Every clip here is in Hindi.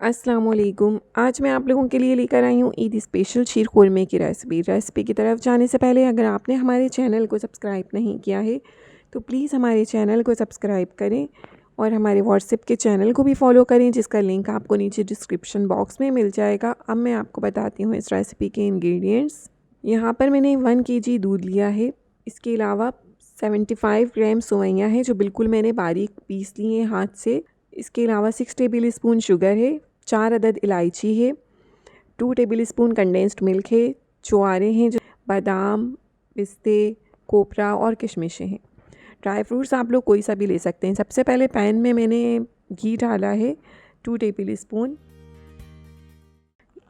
अस्सलाम वालेकुम। आज मैं आप लोगों के लिए लेकर आई हूँ ईद स्पेशल शीर खुरमे की रेसिपी की तरफ जाने से पहले अगर आपने हमारे चैनल को सब्सक्राइब नहीं किया है तो प्लीज़ हमारे चैनल को सब्सक्राइब करें और हमारे व्हाट्सएप के चैनल को भी फॉलो करें, जिसका लिंक आपको नीचे डिस्क्रिप्शन बॉक्स में मिल जाएगा। अब मैं आपको बताती हूँ इस रेसिपी के इंग्रेडिएंट्स। यहाँ पर मैंने 1 kg दूध लिया है। इसके अलावा 75 ग्राम सेवइयाँ हैं जो बिल्कुल मैंने बारीक पीस ली हैं हाथ से। इसके अलावा 6 टेबल स्पून शुगर है, 4 अदद इलायची है, 2 टेबल स्पून कंडेंस्ड मिल्क है, चुआरे हैं जो बादाम, पिस्ते, कोपरा और किशमिशें हैं। ड्राई फ्रूट्स आप लोग कोई सा भी ले सकते हैं। सबसे पहले पैन में मैंने घी डाला है 2 टेबल स्पून।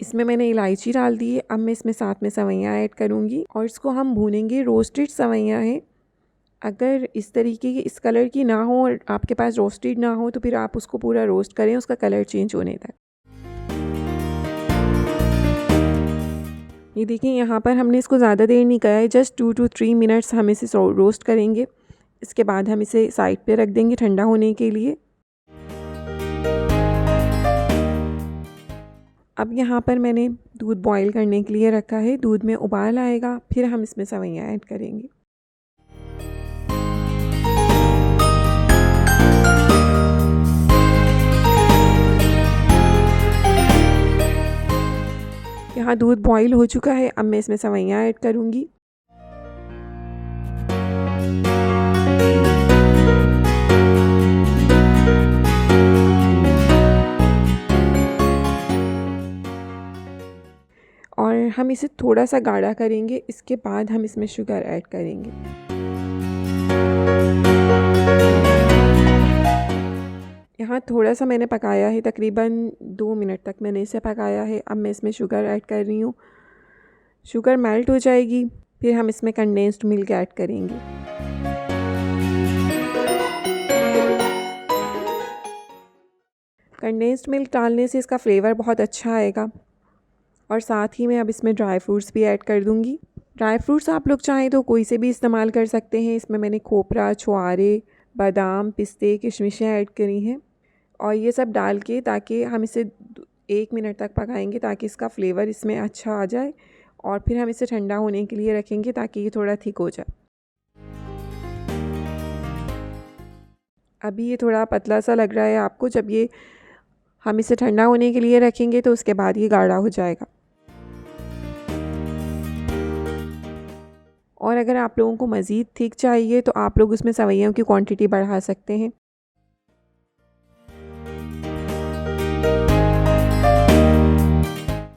इसमें मैंने इलायची डाल दी है। अब मैं इसमें साथ में सेवइयाँ ऐड करूँगी और इसको हम भूनेंगे। रोस्टेड सेवइयाँ हैं। अगर इस तरीके की इस कलर की ना हो और आपके पास रोस्टेड ना हो तो फिर आप उसको पूरा रोस्ट करें, उसका कलर चेंज होने तक। ये देखिए, यहाँ पर हमने इसको ज़्यादा देर नहीं किया है, जस्ट 2 to 3 मिनट्स हम इसे रोस्ट करेंगे। इसके बाद हम इसे साइड पे रख देंगे ठंडा होने के लिए। अब यहाँ पर मैंने दूध बॉईल करने के लिए रखा है। दूध में उबाल आएगा फिर हम इसमें सेवइयाँ ऐड करेंगे। यहाँ दूध बॉईल हो चुका है। अब मैं इसमें सेवइयाँ ऐड करूँगी। और हम इसे थोड़ा सा गाढ़ा करेंगे। इसके बाद हम इसमें शुगर ऐड करेंगे। यहाँ थोड़ा सा मैंने पकाया है, तकरीबन 2 मिनट तक मैंने इसे पकाया है। अब मैं इसमें शुगर ऐड कर रही हूँ। शुगर मेल्ट हो जाएगी फिर हम इसमें कंडेंस्ड मिल्क ऐड करेंगे। कंडेंस्ड मिल्क डालने से इसका फ्लेवर बहुत अच्छा आएगा। और साथ ही मैं अब इसमें ड्राई फ्रूट्स भी ऐड कर दूँगी। ड्राई फ्रूट्स आप लोग चाहें तो कोई से भी इस्तेमाल कर सकते हैं। इसमें मैंने खोपरा, छुआरे, बादाम, पिस्ते, किशमिशें ऐड करी हैं और ये सब डाल के ताकि हम इसे 1 मिनट तक पकाएंगे ताकि इसका फ्लेवर इसमें अच्छा आ जाए। और फिर हम इसे ठंडा होने के लिए रखेंगे ताकि ये थोड़ा थिक हो जाए। अभी ये थोड़ा पतला सा लग रहा है आपको। जब ये हम इसे ठंडा होने के लिए रखेंगे तो उसके बाद ये गाढ़ा हो जाएगा। और अगर आप लोगों को मज़ीद थिक चाहिए तो आप लोग उसमें सेवइयों की क्वांटिटी बढ़ा सकते हैं।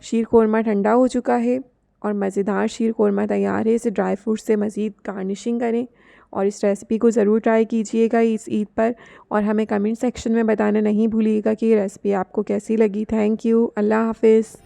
शीर खुरमा ठंडा हो चुका है और मज़ेदार शीर खुरमा तैयार है। इसे ड्राई फ्रूट से मज़ीद गार्निशिंग करें और इस रेसिपी को ज़रूर ट्राई कीजिएगा इस ईद पर और हमें कमेंट सेक्शन में बताना नहीं भूलिएगा कि ये रेसिपी आपको कैसी लगी। Thank you. अल्लाह हाफ़िज़।